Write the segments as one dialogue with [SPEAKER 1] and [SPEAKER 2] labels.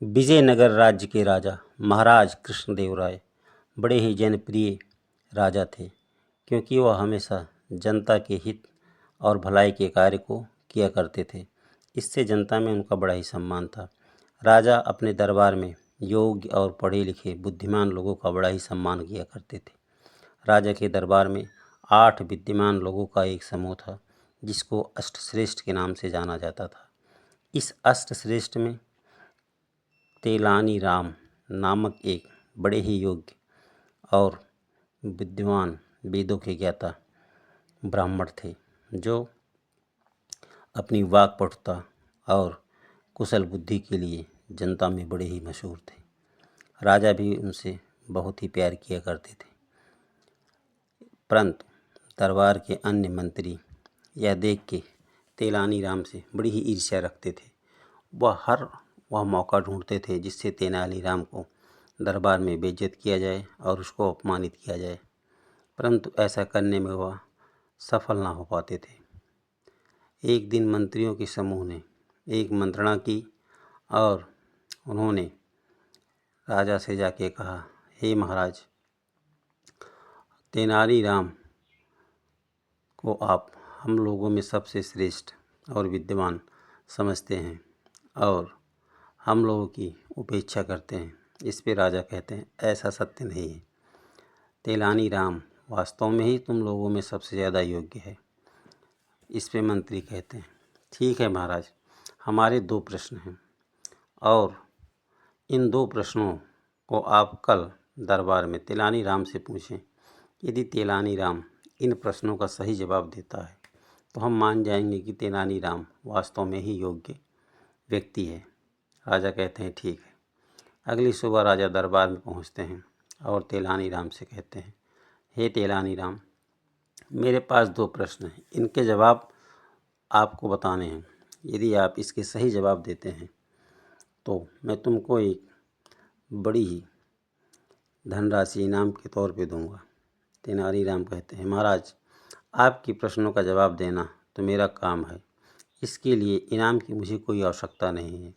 [SPEAKER 1] विजयनगर राज्य के राजा महाराज कृष्णदेव राय बड़े ही जनप्रिय राजा थे, क्योंकि वह हमेशा जनता के हित और भलाई के कार्य को किया करते थे। इससे जनता में उनका बड़ा ही सम्मान था। राजा अपने दरबार में योग्य और पढ़े लिखे बुद्धिमान लोगों का बड़ा ही सम्मान किया करते थे। राजा के दरबार में 8 विद्यमान लोगों का एक समूह था, जिसको अष्टश्रेष्ठ के नाम से जाना जाता था। इस अष्टश्रेष्ठ में तेलानी राम नामक एक बड़े ही योग्य और विद्वान वेदों के ज्ञाता ब्राह्मण थे, जो अपनी वाक्पटुता और कुशल बुद्धि के लिए जनता में बड़े ही मशहूर थे। राजा भी उनसे बहुत ही प्यार किया करते थे, परंतु दरबार के अन्य मंत्री यह देख के तेलानी राम से बड़ी ही ईर्ष्या रखते थे। वह मौका ढूंढते थे जिससे तेनालीराम को दरबार में बेइज्जत किया जाए और उसको अपमानित किया जाए, परंतु ऐसा करने में वह सफल ना हो पाते थे। एक दिन मंत्रियों के समूह ने एक मंत्रणा की और उन्होंने राजा से जाके कहा, हे महाराज, तेनालीराम को आप हम लोगों में सबसे श्रेष्ठ और विद्वान समझते हैं और हम लोगों की उपेक्षा करते हैं। इस पे राजा कहते हैं, ऐसा सत्य नहीं है। तेलानीराम वास्तव में ही तुम लोगों में सबसे ज़्यादा योग्य है। इस पे मंत्री कहते हैं, ठीक है महाराज, हमारे 2 प्रश्न हैं और इन 2 प्रश्नों को आप कल दरबार में तेलानीराम से पूछें। यदि तेलानीराम इन प्रश्नों का सही जवाब देता है तो हम मान जाएंगे कि तेलानीराम वास्तव में ही योग्य व्यक्ति है। राजा कहते हैं, ठीक है। अगली सुबह राजा दरबार में पहुंचते हैं और तेलानीराम से कहते हैं, हे तेलानीराम, मेरे पास 2 प्रश्न हैं, इनके जवाब आपको बताने हैं। यदि आप इसके सही जवाब देते हैं तो मैं तुमको एक बड़ी ही धनराशि इनाम के तौर पे दूंगा। तेनालीराम कहते हैं, महाराज, आपके प्रश्नों का जवाब देना तो मेरा काम है। इसके लिए इनाम की मुझे कोई आवश्यकता नहीं है,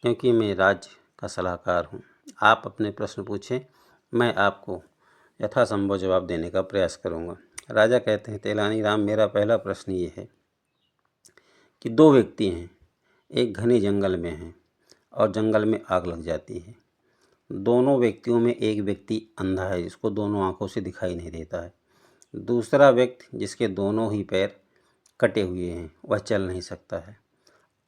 [SPEAKER 1] क्योंकि मैं राज्य का सलाहकार हूँ। आप अपने प्रश्न पूछें, मैं आपको यथासंभव जवाब देने का प्रयास करूँगा। राजा कहते हैं, तेलानीराम, मेरा पहला प्रश्न ये है कि 2 व्यक्ति हैं, एक घने जंगल में हैं और जंगल में आग लग जाती है। दोनों व्यक्तियों में एक व्यक्ति अंधा है, जिसको दोनों आंखों से दिखाई नहीं देता है। दूसरा व्यक्ति, जिसके दोनों ही पैर कटे हुए हैं, वह चल नहीं सकता है।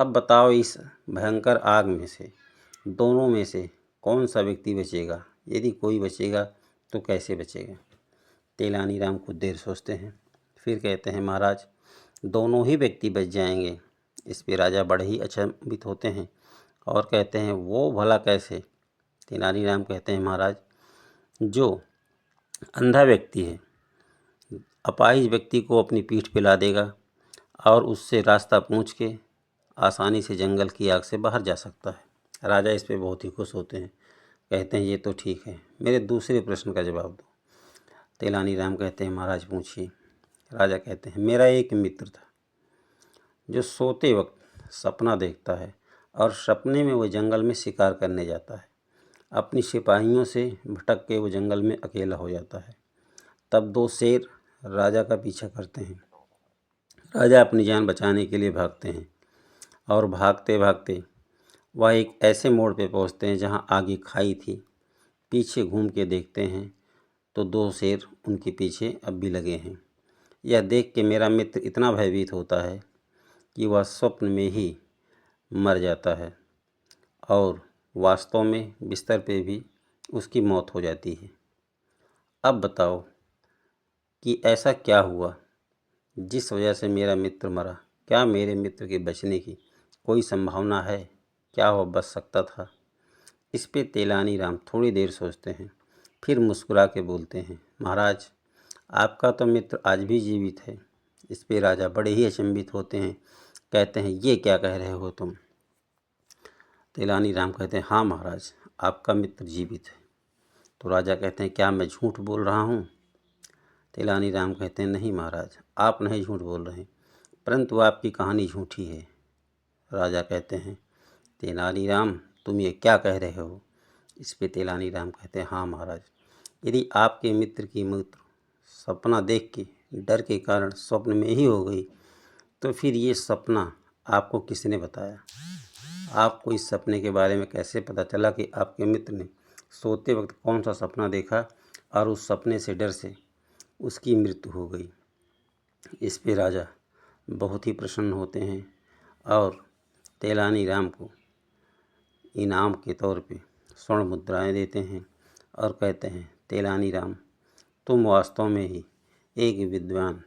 [SPEAKER 1] अब बताओ, इस भयंकर आग में से दोनों में से कौन सा व्यक्ति बचेगा? यदि कोई बचेगा तो कैसे बचेगा? तेलानीराम कुछ देर सोचते हैं, फिर कहते हैं, महाराज, दोनों ही व्यक्ति बच जाएंगे। इस पे राजा बड़े ही अचंभित होते हैं और कहते हैं, वो भला कैसे? तेनालीराम कहते हैं, महाराज, जो अंधा व्यक्ति है अपाहिज व्यक्ति को अपनी पीठ पे ला देगा और उससे रास्ता पूछ के आसानी से जंगल की आग से बाहर जा सकता है। राजा इस पे बहुत ही खुश होते हैं, कहते हैं, ये तो ठीक है, मेरे दूसरे प्रश्न का जवाब दो। तेलानीराम कहते हैं, महाराज पूछिए। राजा कहते हैं, मेरा एक मित्र था जो सोते वक्त सपना देखता है और सपने में वो जंगल में शिकार करने जाता है। अपनी सिपाहियों से भटक के वो जंगल में अकेला हो जाता है। तब 2 शेर राजा का पीछा करते हैं। राजा अपनी जान बचाने के लिए भागते हैं और भागते भागते वह एक ऐसे मोड़ पे पहुंचते हैं जहां आगे खाई थी। पीछे घूम के देखते हैं तो 2 शेर उनके पीछे अब भी लगे हैं। यह देख के मेरा मित्र इतना भयभीत होता है कि वह स्वप्न में ही मर जाता है और वास्तव में बिस्तर पे भी उसकी मौत हो जाती है। अब बताओ कि ऐसा क्या हुआ जिस वजह से मेरा मित्र मरा? क्या मेरे मित्र के बचने की कोई संभावना है? क्या वह बच सकता था? इस पे तेलानीराम थोड़ी देर सोचते हैं, फिर मुस्कुरा के बोलते हैं, महाराज, आपका तो मित्र आज भी जीवित है। इस पे राजा बड़े ही अचंभित होते हैं, कहते हैं, ये क्या कह रहे हो तुम? तेलानीराम कहते हैं, हाँ महाराज, आपका मित्र जीवित है। तो राजा कहते हैं, क्या मैं झूठ बोल रहा हूँ? तेलानीराम कहते हैं, नहीं महाराज, आप नहीं झूठ बोल रहे, परंतु आपकी कहानी झूठी है। राजा कहते हैं, तेनालीराम, तुम ये क्या कह रहे हो? इस पे तेलानी राम कहते हैं, हाँ महाराज, यदि आपके मित्र की मृत्यु सपना देख के डर के कारण स्वप्न में ही हो गई, तो फिर ये सपना आपको किसने बताया? आपको इस सपने के बारे में कैसे पता चला कि आपके मित्र ने सोते वक्त कौन सा सपना देखा और उस सपने से डर से उसकी मृत्यु हो गई? इस पे राजा बहुत ही प्रसन्न होते हैं और तेलानी राम को इनाम के तौर पे स्वर्ण मुद्राएं देते हैं और कहते हैं, तेलानी राम, तुम वास्तव में ही एक विद्वान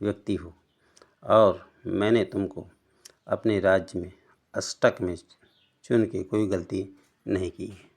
[SPEAKER 1] व्यक्ति हो और मैंने तुमको अपने राज्य में अष्टक में चुन के कोई गलती नहीं की है।